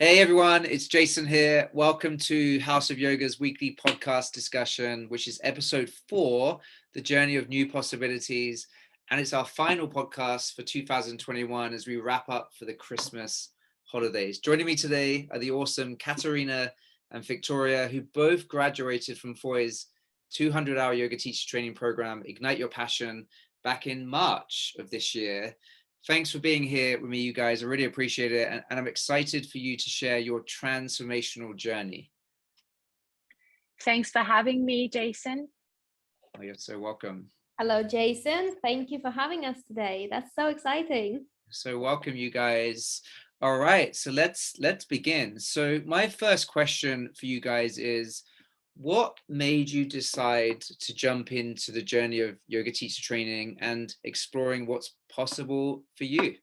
Hey everyone, it's Jason here. Welcome to House of Yoga's weekly podcast discussion, which is episode 4, The Journey of New Possibilities. And it's our final podcast for 2021 as we wrap up for the Christmas holidays. Joining me today are the awesome Katerina and Victoria, who both graduated from Foy's 200-hour yoga teacher training program, Ignite Your Passion, back in March of this year. Thanks for being here with me, you guys. I really appreciate it. And I'm excited for you to share your transformational journey. Thanks for having me, Jason. Oh, you're so welcome. Hello, Jason. Thank you for having us today. That's so exciting. So welcome, you guys. All right, so let's begin. So my first question for you guys is, what made you decide to jump into the journey of yoga teacher training and exploring what's possible for you?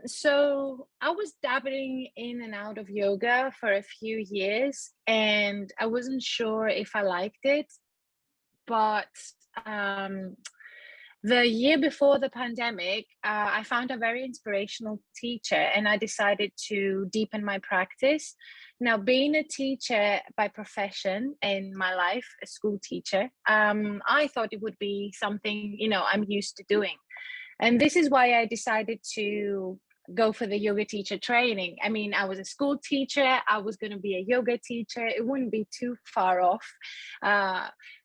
So I was dabbling in and out of yoga for a few years, and I wasn't sure if I liked it. But the year before the pandemic, I found a very inspirational teacher, and I decided to deepen my practice. Now, being a teacher by profession in my life, a school teacher, I thought it would be something, I'm used to doing. And this is why I decided to go for the yoga teacher training. I mean, I was a school teacher. I was going to be a yoga teacher. It wouldn't be too far off.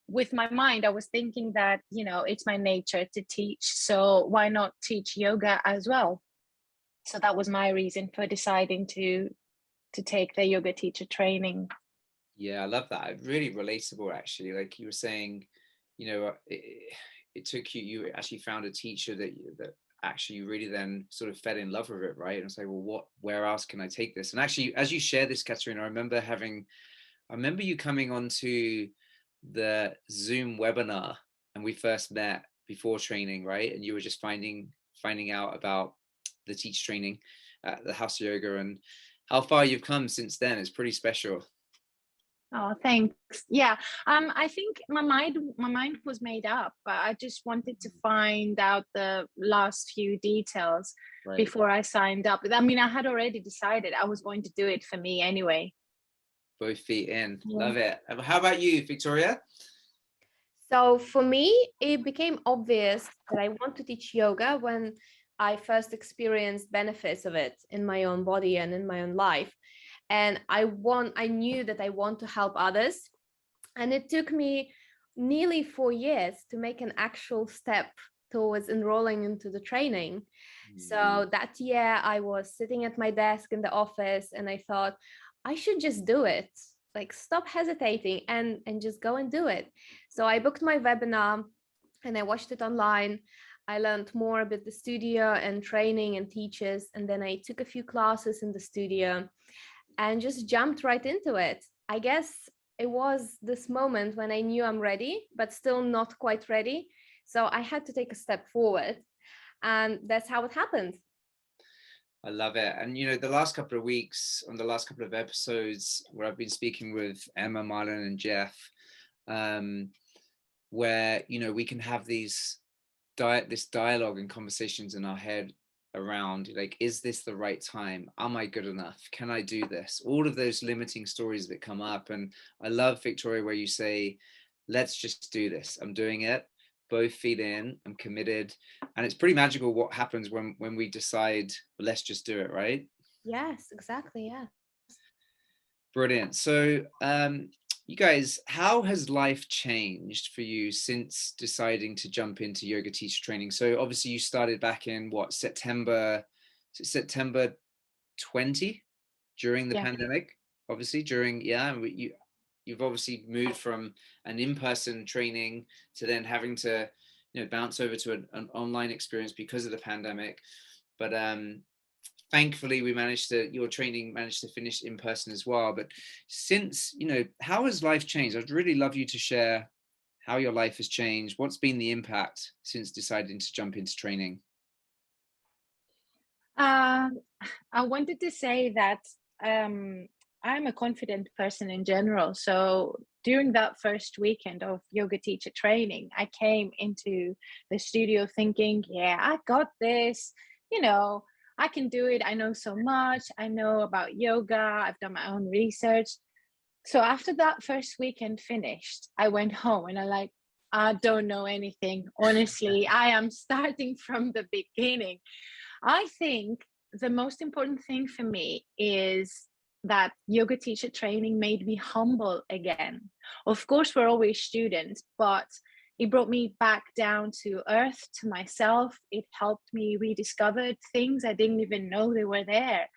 With my mind, I was thinking that, it's my nature to teach. So why not teach yoga as well? So that was my reason for deciding to take the yoga teacher training. Yeah, I love that. Really relatable, actually. Like you were saying, it took you actually found a teacher that actually really then sort of fell in love with it, right? And say, well, where else can I take this? And actually, as you share this, Katerina, I remember you coming onto the Zoom webinar and we first met before training, right? And you were just finding out about the teacher training at the House of Yoga, and how far you've come since then is pretty special. Oh, thanks. Yeah. I think my mind was made up, but I just wanted to find out the last few details before I signed up. I mean, I had already decided I was going to do it for me anyway. Both feet in. Yeah. Love it. How about you, Victoria? So for me, it became obvious that I want to teach yoga when I first experienced benefits of it in my own body and in my own life. And I knew that I want to help others. And it took me nearly 4 years to make an actual step towards enrolling into the training. So that year I was sitting at my desk in the office and I thought, I should just do it. Like, stop hesitating and just go and do it. So I booked my webinar and I watched it online. I learned more about the studio and training and teachers. And then I took a few classes in the studio and just jumped right into it. I guess it was this moment when I knew I'm ready, but still not quite ready. So I had to take a step forward. And that's how it happened. I love it. And, the last couple of weeks, on the last couple of episodes where I've been speaking with Emma, Marlon, and Jeff, where, we can have this dialogue and conversations in our head around, like, is this the right time? Am I good enough? Can I do this? All of those limiting stories that come up. And I love, Victoria, where you say, let's just do this. I'm doing it. Both feet in, I'm committed. And it's pretty magical what happens when we decide, well, let's just do it, right? Yes, exactly. Yeah. Brilliant. So you guys, how has life changed for you since deciding to jump into yoga teacher training? So obviously you started back in September 20 during the pandemic, obviously you've obviously moved from an in-person training to then having to, bounce over to an online experience because of the pandemic. But thankfully your training managed to finish in person as well. But since, how has life changed? I'd really love you to share how your life has changed. What's been the impact since deciding to jump into training? I wanted to say that I'm a confident person in general. So during that first weekend of yoga teacher training, I came into the studio thinking, yeah, I got this, I can do it. I know so much. I know about yoga. I've done my own research. So after that first weekend finished, I went home and I don't know anything. Honestly, I am starting from the beginning. I think the most important thing for me is that yoga teacher training made me humble again. Of course, we're always students, but it brought me back down to earth, to myself. It helped me rediscover things I didn't even know they were there.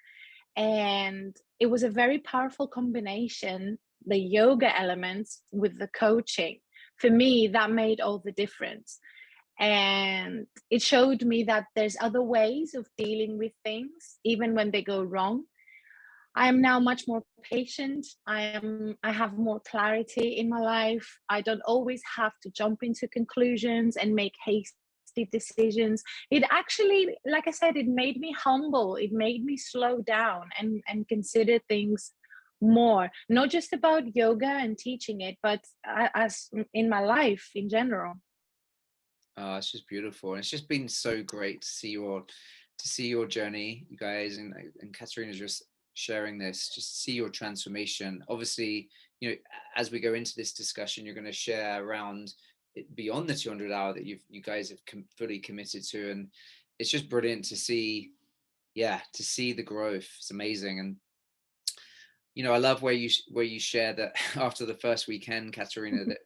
And it was a very powerful combination, the yoga elements with the coaching. For me, that made all the difference. And it showed me that there's other ways of dealing with things, even when they go wrong. I am now much more patient. I have more clarity in my life. I don't always have to jump into conclusions and make hasty decisions. It actually, like I said, it made me humble. It made me slow down and consider things more, not just about yoga and teaching it, but as in my life in general. It's just beautiful, and it's just been so great to see your journey, you guys, and Katerina's just sharing this, just to see your transformation. Obviously, you know, as we go into this discussion, you're going to share around it beyond the 200-hour that you guys have fully committed to, and it's just brilliant to see, yeah, to see the growth. It's amazing. And you know, I love where you share that after the first weekend, Katerina, that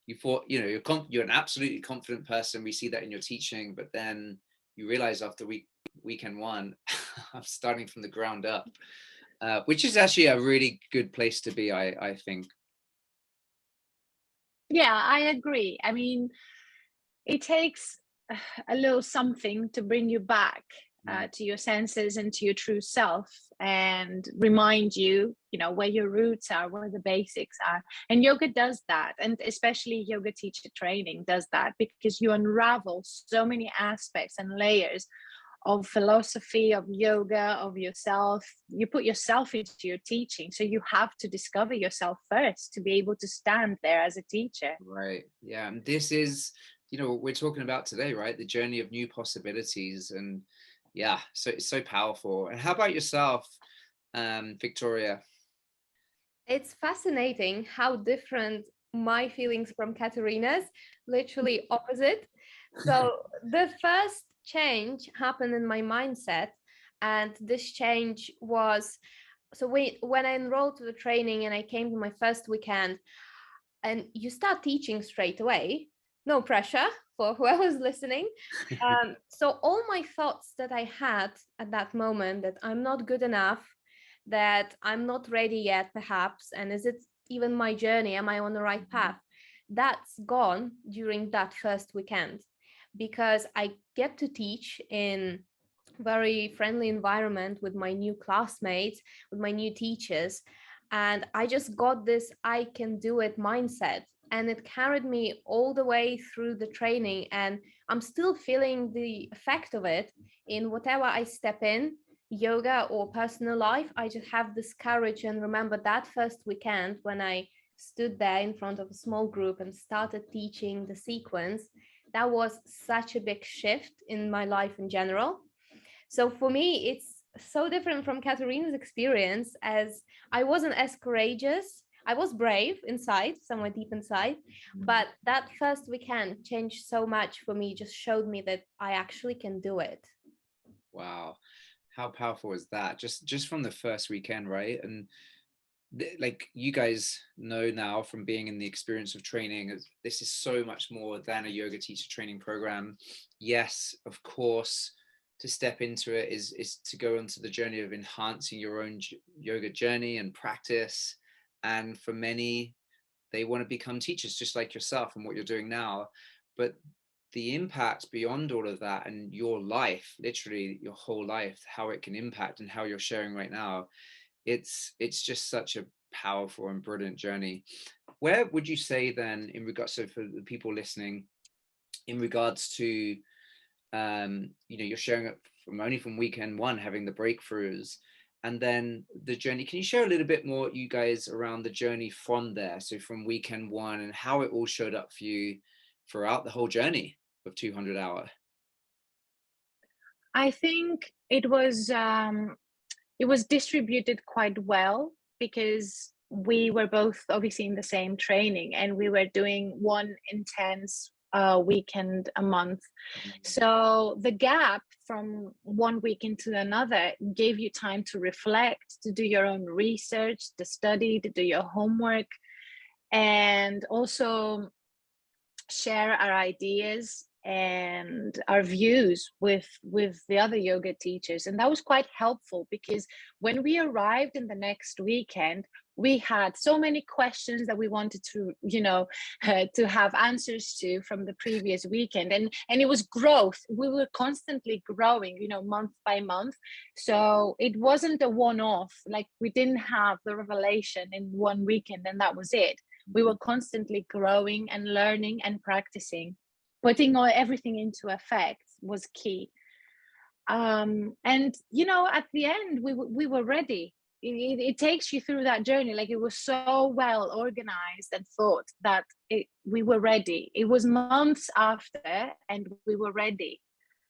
you thought, you know, you're an absolutely confident person. We see that in your teaching, but then you realize after weekend one, I'm starting from the ground up, which is actually a really good place to be, I think. Yeah, I agree. I mean, it takes a little something to bring you back to your senses and to your true self, and remind you, you know, where your roots are, where the basics are. And yoga does that, and especially yoga teacher training does that, because you unravel so many aspects and layers of philosophy, of yoga, of yourself. You put yourself into your teaching, so you have to discover yourself first to be able to stand there as a teacher. Right. Yeah. And this is, you know, what we're talking about today, right? The journey of new possibilities. And yeah, so it's so powerful. And how about yourself, Victoria? It's fascinating how different my feelings from Katerina's, literally opposite. So the first change happened in my mindset, and this change was, so when I enrolled to the training and I came to my first weekend, and you start teaching straight away, no pressure for whoever's listening. So all my thoughts that I had at that moment, that I'm not good enough, that I'm not ready yet, perhaps, and is it even my journey? Am I on the right path? That's gone during that first weekend, because I get to teach in very friendly environment with my new classmates, with my new teachers, and I just got this I can do it mindset, and it carried me all the way through the training, and I'm still feeling the effect of it in whatever I step in, yoga or personal life. I just have this courage, and remember that first weekend when I stood there in front of a small group and started teaching the sequence, that was such a big shift in my life in general. So for me, it's so different from Katerina's experience, as I wasn't as courageous. I was brave inside, somewhere deep inside, but that first weekend changed so much for me, just showed me that I actually can do it. Wow. How powerful is that? Just from the first weekend, right? And like you guys know now from being in the experience of training, this is so much more than a yoga teacher training program. Yes, of course, to step into it is to go onto the journey of enhancing your own yoga journey and practice. And for many, they want to become teachers just like yourself and what you're doing now. But the impact beyond all of that, and your life, literally your whole life, how it can impact and how you're sharing right now, it's just such a powerful and brilliant journey. Where would you say then, in regards, so for the people listening, in regards to you know, you're sharing it from only from weekend one, having the breakthroughs, and then the journey, can you share a little bit more, you guys, around the journey from there, so from weekend one, and how it all showed up for you throughout the whole journey of 200 hour? I think it was distributed quite well because we were both obviously in the same training and we were doing one intense weekend a month. So the gap from one weekend to another gave you time to reflect, to do your own research, to study, to do your homework, and also share our ideas and our views with the other yoga teachers. And that was quite helpful because when we arrived in the next weekend, we had so many questions that we wanted to, to have answers to from the previous weekend. And it was growth. We were constantly growing, month by month. So it wasn't a one-off. Like, we didn't have the revelation in one weekend and that was it. We were constantly growing and learning and practicing. Putting everything into effect was key. And at the end, we were ready. It takes you through that journey. Like, it was so well organized and thought that we were ready. It was months after and we were ready.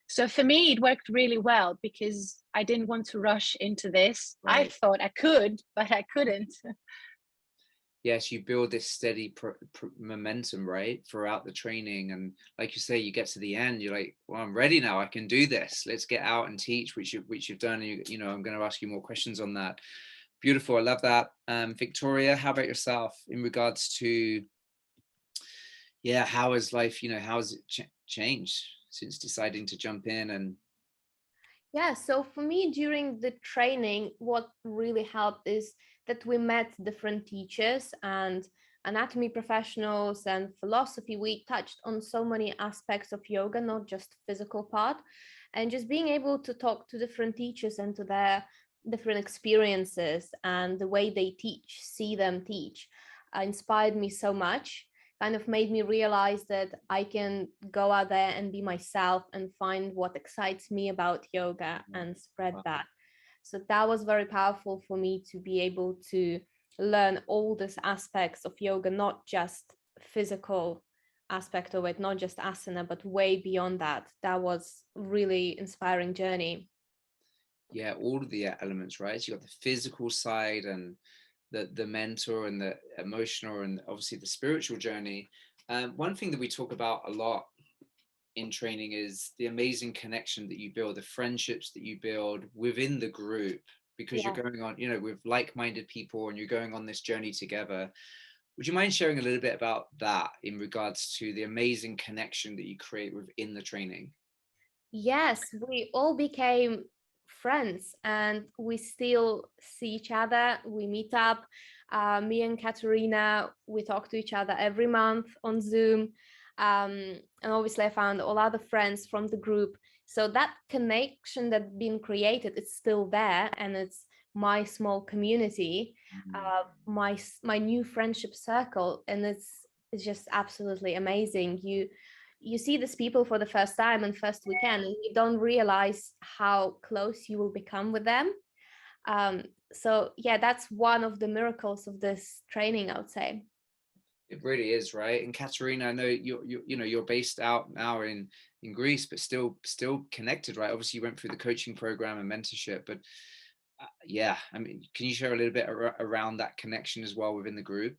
So for me, it worked really well because I didn't want to rush into this. Right. I thought I could, but I couldn't. Yes, you build this steady momentum, right, throughout the training. And like you say, you get to the end, you're like, well, I'm ready now. I can do this. Let's get out and teach, which you've done. And I'm going to ask you more questions on that. Beautiful. I love that. Victoria, how about yourself in regards to, how has life, how has it changed since deciding to jump in? And yeah, so for me, during the training, what really helped is that we met different teachers and anatomy professionals and philosophy. We touched on so many aspects of yoga, not just physical part, and just being able to talk to different teachers and to their different experiences and the way they teach, see them teach, inspired me so much. Kind of made me realize that I can go out there and be myself and find what excites me about yoga and spread that. So that was very powerful for me to be able to learn all these aspects of yoga, not just physical aspect of it, not just asana, but way beyond that. That was really inspiring journey. Yeah, all of the elements, right? So you got the physical side and the mental and the emotional and obviously the spiritual journey. One thing that we talk about a lot in training is the amazing connection that you build, the friendships that you build within the group, because you're going on, with like-minded people and you're going on this journey together. Would you mind sharing a little bit about that in regards to the amazing connection that you create within the training? Yes, we all became friends and we still see each other. We meet up. Me and Katerina, we talk to each other every month on Zoom. And obviously I found all other friends from the group. So that connection that's been created, it's still there, and it's my small community, my new friendship circle, and it's just absolutely amazing. You see these people for the first time and first weekend, and you don't realize how close you will become with them. So yeah, that's one of the miracles of this training, I would say. It really is, right? And Katerina, I know you're based out now in Greece, but still connected, right? Obviously, you went through the coaching program and mentorship, but I mean, can you share a little bit around that connection as well within the group?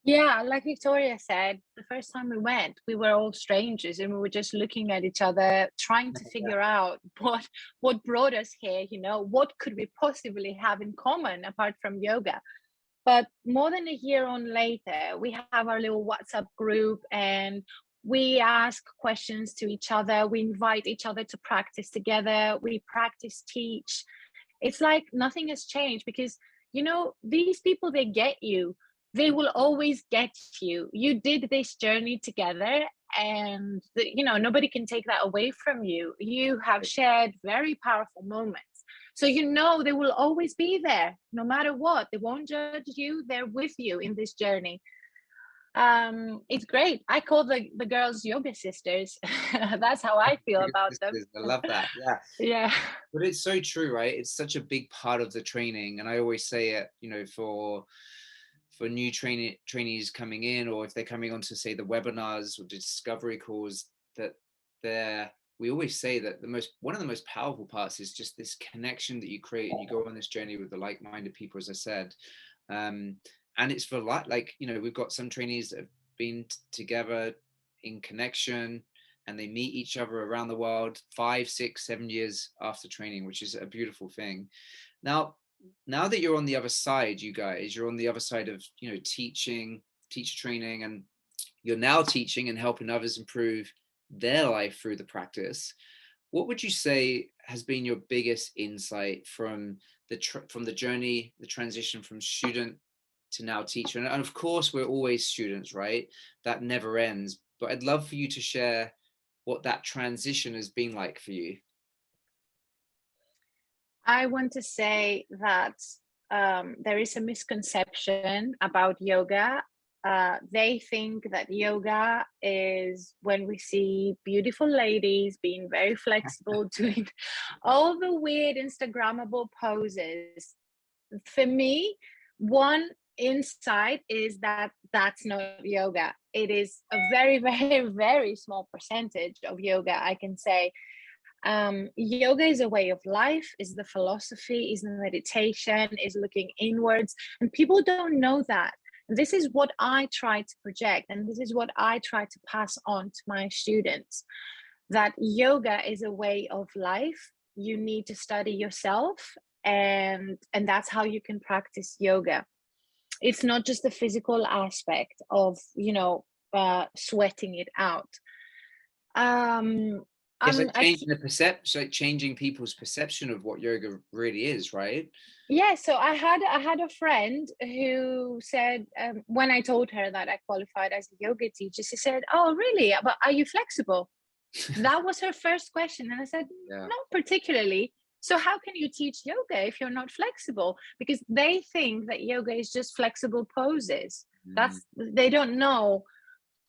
Yeah, like Victoria said, the first time we went, we were all strangers and we were just looking at each other, trying to figure out what brought us here, what could we possibly have in common apart from yoga. But more than a year on later, we have our little WhatsApp group and we ask questions to each other. We invite each other to practice together. We practice, teach. It's like nothing has changed because, these people, they get you. They will always get you. You did this journey together and, nobody can take that away from you. You have shared very powerful moments. So, they will always be there no matter what. They won't judge you. They're with you in this journey. It's great. I call the girls yoga sisters. That's how I feel about them. I love that. Yeah. Yeah. But it's so true, right? It's such a big part of the training. And I always say it, for new trainees coming in, or if they're coming on to say the webinars or discovery calls, that they're we always say that one of the most powerful parts is just this connection that you create, and you go on this journey with the like-minded people, as I said. And it's for like, you know, we've got some trainees that have been together in connection, and they meet each other around the world 5, 6, 7 years after training, which is a beautiful thing. Now that you're on the other side, you guys, you're on the other side of, you know, teacher training, and you're now teaching and helping others improve their life through the practice. What would you say has been your biggest insight from the journey, the transition from student to now teacher? And of course, we're always students, right? That never ends. But I'd love for you to share what that transition has been like for you. I want to say that there is a misconception about yoga. They think that yoga is when we see beautiful ladies being very flexible, doing all the weird Instagrammable poses. For me, one insight is that that's not yoga. It is a very, very, very small percentage of yoga, I can say. Yoga is a way of life, is the philosophy, is the meditation, is looking inwards, and people don't know that. This is what I try to project, and this is what I try to pass on to my students, that yoga is a way of life. You need to study yourself, and that's how you can practice yoga. It's not just the physical aspect of, you know, sweating it out. It's like changing the perception, like changing people's perception of what yoga really is, right? Yeah, so I had a friend who said, when I told her that I qualified as a yoga teacher, she said, "Oh, really? But are you flexible?" That was her first question, and I said, Yeah. "Not particularly." So how can you teach yoga if you're not flexible? Because they think that yoga is just flexible poses. They don't know.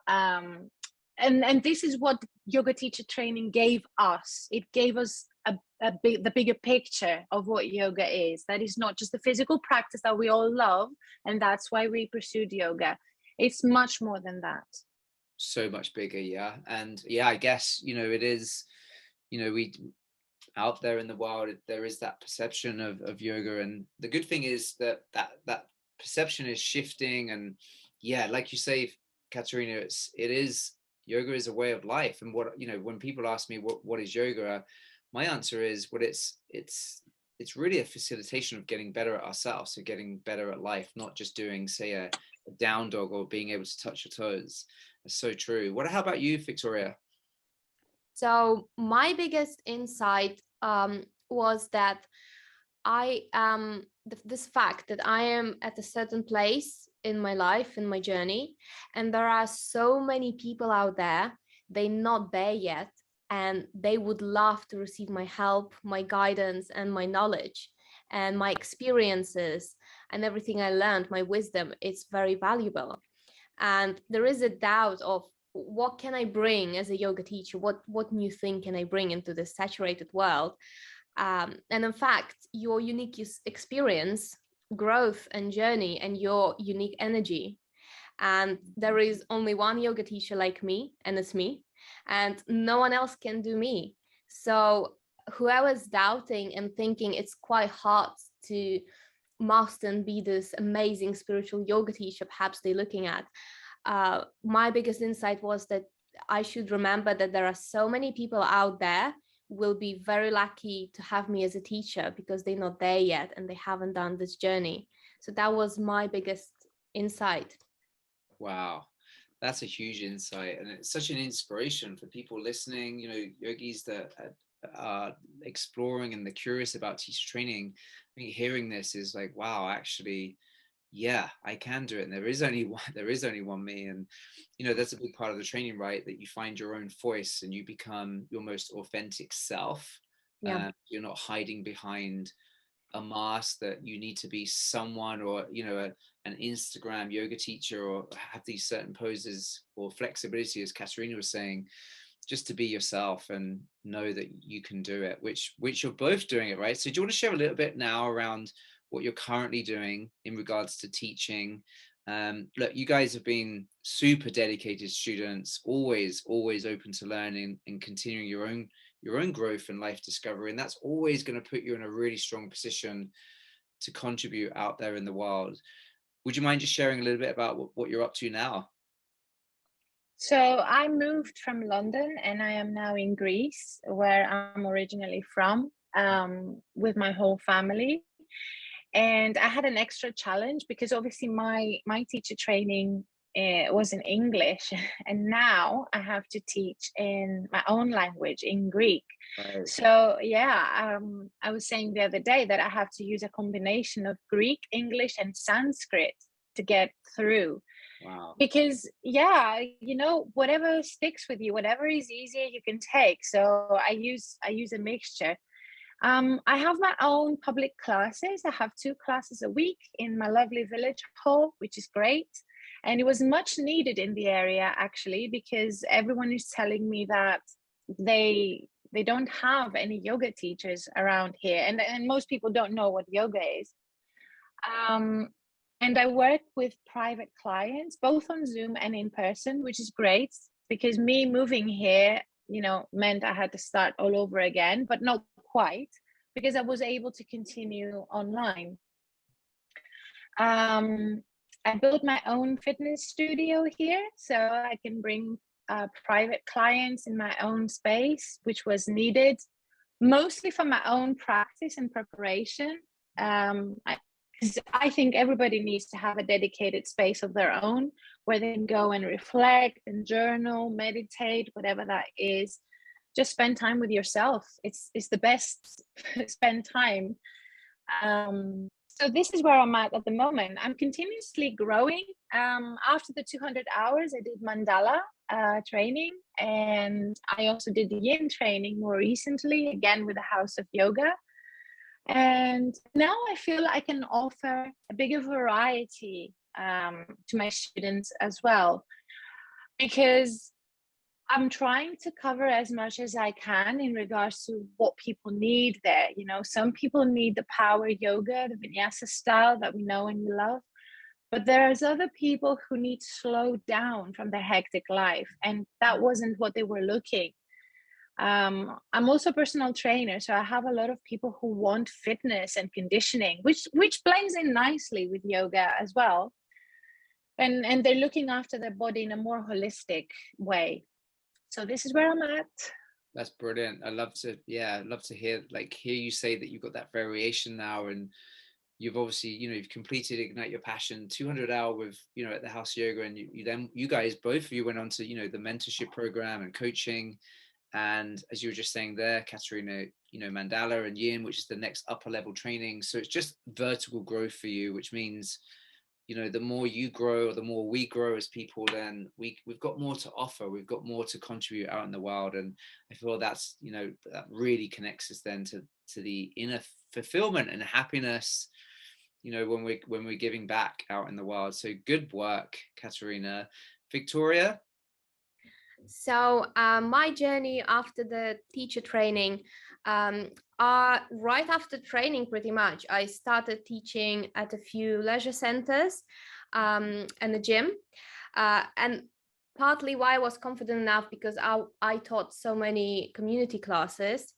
And this is what yoga teacher training gave us. It gave us the bigger picture of what yoga is. That is not just the physical practice that we all love, and that's why we pursued yoga. It's much more than that. So much bigger, yeah. And yeah, I guess, you know, it is, you know, we out there in the world, there is that perception of yoga, and the good thing is that perception is shifting. And yeah, like you say, Katerina, it is, yoga is a way of life. And what, you know, when people ask me what is yoga, my answer is, what it's really a facilitation of getting better at ourselves, so getting better at life, not just doing, say, a down dog or being able to touch your toes. It's so true. How about you, Victoria? So my biggest insight was that I am this fact that I am at a certain place in my life, in my journey, and there are so many people out there, they're not there yet, and they would love to receive my help, my guidance, and my knowledge, and my experiences, and everything I learned, my wisdom. It's very valuable. And there is a doubt of, what can I bring as a yoga teacher? What new thing can I bring into this saturated world? And in fact, your unique experience, growth, and journey, and your unique energy. And there is only one yoga teacher like me, and it's me, and no one else can do me. So whoever's doubting and thinking it's quite hard to master and be this amazing spiritual yoga teacher, perhaps they're looking at, my biggest insight was that I should remember that there are so many people out there will be very lucky to have me as a teacher, because they're not there yet and they haven't done this journey. So that was my biggest insight. Wow, that's a huge insight, and it's such an inspiration for people listening, you know, yogis that are exploring and they're curious about teacher training. I think hearing this is like, wow, actually, yeah, I can do it. And there is only one me. And, you know, that's a big part of the training, right? That you find your own voice and you become your most authentic self. Yeah. You're not hiding behind a mask that you need to be someone, or, you know, an Instagram yoga teacher, or have these certain poses or flexibility, as Katerina was saying, just to be yourself and know that you can do it, which you're both doing it, right? So do you want to share a little bit now around what you're currently doing in regards to teaching, Look, you guys have been super dedicated students, always open to learning and continuing your own growth and life discovery, and that's always going to put you in a really strong position to contribute out there in the world. Would you mind just sharing a little bit about what you're up to now? So I moved from London and I am now in Greece, where I'm originally from, with my whole family. And I had an extra challenge because obviously my teacher training was in English, and now I have to teach in my own language, in Greek. Right. So yeah, I was saying the other day that I have to use a combination of Greek, English, and Sanskrit to get through. Wow. Because yeah, whatever sticks with you, whatever is easier, you can take. So I use a mixture. I have my own public classes. I have 2 classes a week in my lovely village hall, which is great. And it was much needed in the area, actually, because everyone is telling me that they don't have any yoga teachers around here. And most people don't know what yoga is. And I work with private clients, both on Zoom and in person, which is great because me moving here, meant I had to start all over again, but not quite, because I was able to continue online. I built my own fitness studio here, so I can bring private clients in my own space, which was needed mostly for my own practice and preparation. I think everybody needs to have a dedicated space of their own where they can go and reflect and journal, meditate, whatever that is. Just spend time with yourself. It's the best spend time. So this is where I'm at the moment. I'm continuously growing. After the 200 hours, I did mandala training, and I also did the yin training more recently, again with the House of Yoga. And now I feel I can offer a bigger variety to my students as well, because I'm trying to cover as much as I can in regards to what people need there. Some people need the power yoga, the vinyasa style that we know and we love, but there's other people who need to slow down from their hectic life, and that wasn't what they were looking. I'm also a personal trainer, so I have a lot of people who want fitness and conditioning, which blends in nicely with yoga as well. And they're looking after their body in a more holistic way. So this is where I'm at. That's brilliant. I'd love to hear you say that you've got that variation now, and you've obviously, you've completed Ignite Your Passion 200-hour with, at the House Yoga, and you guys, both of you went on to, the mentorship program and coaching. And as you were just saying there, Katerina, mandala and yin, which is the next upper level training. So it's just vertical growth for you, which means, the more you grow, or the more we grow as people, then we've got more to offer. We've got more to contribute out in the world. And I feel that's, that really connects us then to the inner fulfillment and happiness, when we're giving back out in the world. So good work, Katerina. Victoria? So my journey after the teacher training, right after training, pretty much, I started teaching at a few leisure centers and a gym. And partly why I was confident enough, because I taught so many community classes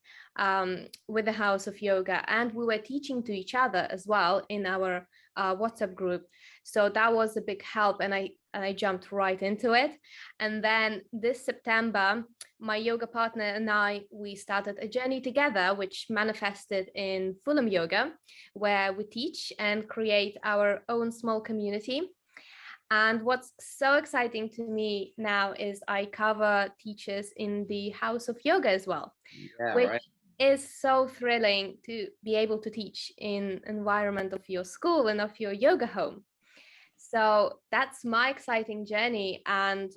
with the House of Yoga, and we were teaching to each other as well in our WhatsApp group. So that was a big help, and I jumped right into it. And then this September, my yoga partner and we started a journey together, which manifested in Fulham Yoga, where we teach and create our own small community. And what's so exciting to me now is I cover teachers in the House of Yoga as well, which is so thrilling to be able to teach in environment of your school and of your yoga home. So that's my exciting journey. And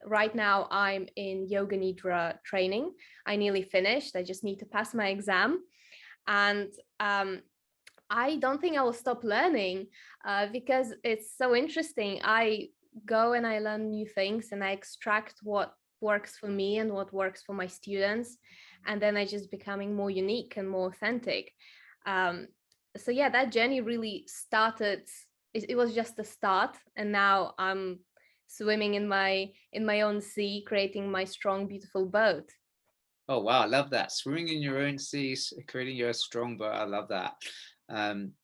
right now I'm in Yoga Nidra training. I nearly finished. I just need to pass my exam. And I don't think I will stop learning because it's so interesting. I go and I learn new things, and I extract what works for me and what works for my students. And then I just becoming more unique and more authentic. So yeah, that journey really started it was just the start, and now I'm swimming in my own sea, creating my strong, beautiful boat. Oh wow, I love that. Swimming in your own sea, creating your strong boat. I love that.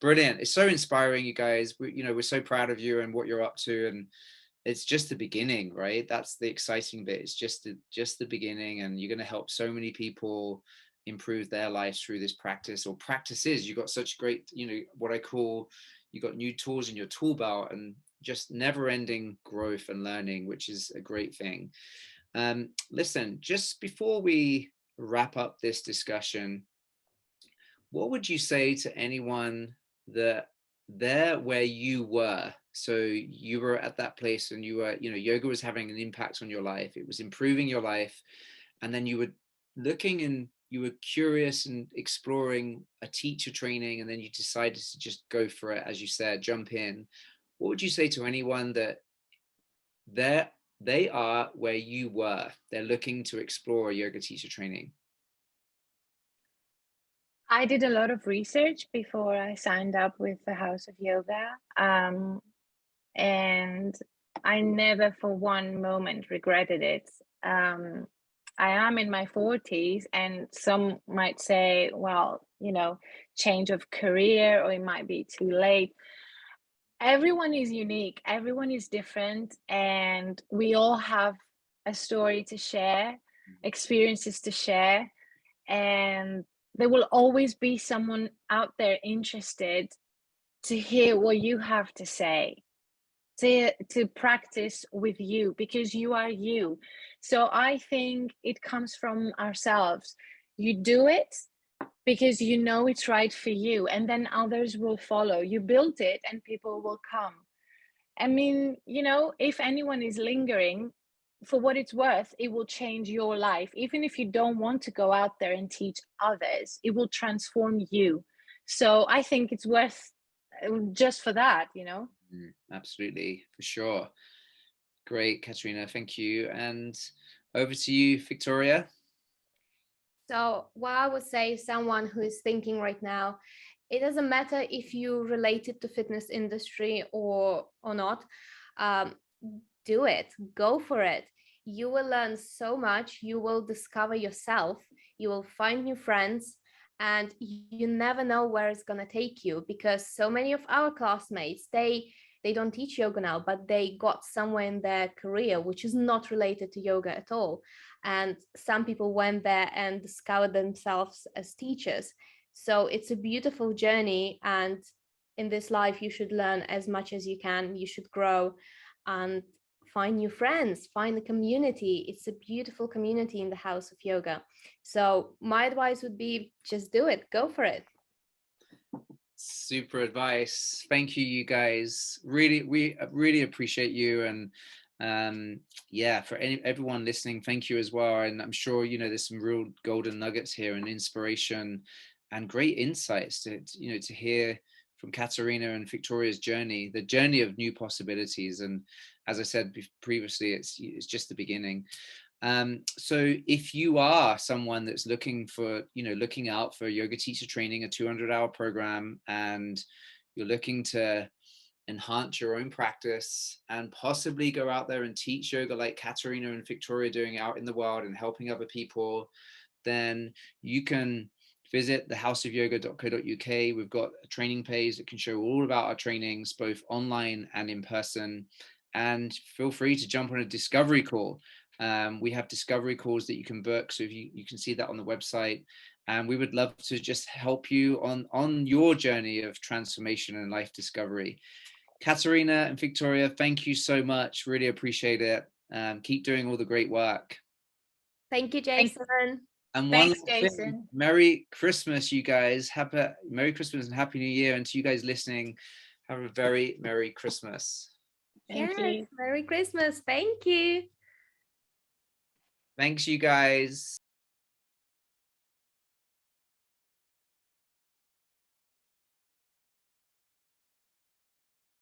Brilliant. It's so inspiring, you guys. We're so proud of you and what you're up to, and it's just the beginning, right? That's the exciting bit. It's just the beginning, and you're going to help so many people improve their lives through this practice or practices. You got such great, what I call, you got new tools in your tool belt, and just never-ending growth and learning, which is a great thing. Listen, just before we wrap up this discussion, what would you say to anyone that there where you were? So you were at that place and you were, yoga was having an impact on your life. It was improving your life. And then you were looking and you were curious and exploring a teacher training. And then you decided to just go for it, as you said, jump in. What would you say to anyone that they are where you were? They're looking to explore a yoga teacher training. I did a lot of research before I signed up with the House of Yoga. And I never for one moment regretted it. I am in my 40s, and some might say, well, change of career, or it might be too late. Everyone is unique, everyone is different, and we all have a story to share, experiences to share, and there will always be someone out there interested to hear what you have to say, to practice with you, because you are you. So I think it comes from ourselves. You do it because you know it's right for you, and then others will follow. You build it and people will come. I mean, if anyone is lingering, for what it's worth, it will change your life. Even if you don't want to go out there and teach others, it will transform you. So I think it's worth just for that. Absolutely, for sure. Great, Katerina, thank you. And over to you, Victoria. So what I would say, someone who is thinking right now, it doesn't matter if you related to fitness industry or not, do it, go for it. You will learn so much, you will discover yourself, you will find new friends, and you never know where it's going to take you, because so many of our classmates, they don't teach yoga now, but they got somewhere in their career which is not related to yoga at all. And some people went there and discovered themselves as teachers. So it's a beautiful journey, and in this life you should learn as much as you can. You should grow and find new friends, find a community. It's a beautiful community in the House of Yoga. So my advice would be, just do it, go for it. Super advice. Thank you, you guys. Really, we really appreciate you. And for everyone listening, thank you as well. And I'm sure there's some real golden nuggets here and inspiration and great insights to hear from Katerina and Victoria's journey, the journey of new possibilities. And as I said previously, it's just the beginning. So if you are someone that's looking out for yoga teacher training, a 200-hour program, and you're looking to enhance your own practice and possibly go out there and teach yoga like Katerina and Victoria doing out in the world and helping other people, then you can visit thehouseofyoga.co.uk. We've got a training page that can show all about our trainings, both online and in person. And feel free to jump on a discovery call. We have discovery calls that you can book, so you can see that on the website. And we would love to just help you on your journey of transformation and life discovery. Katerina and Victoria, thank you so much. Really appreciate it. Keep doing all the great work. Thank you, Jason. And thanks, Jason. Thing, Merry Christmas, you guys. Merry Christmas and Happy New Year. And to you guys listening, have a very Merry Christmas. Thank you. Merry Christmas. Thank you. Thanks, you guys.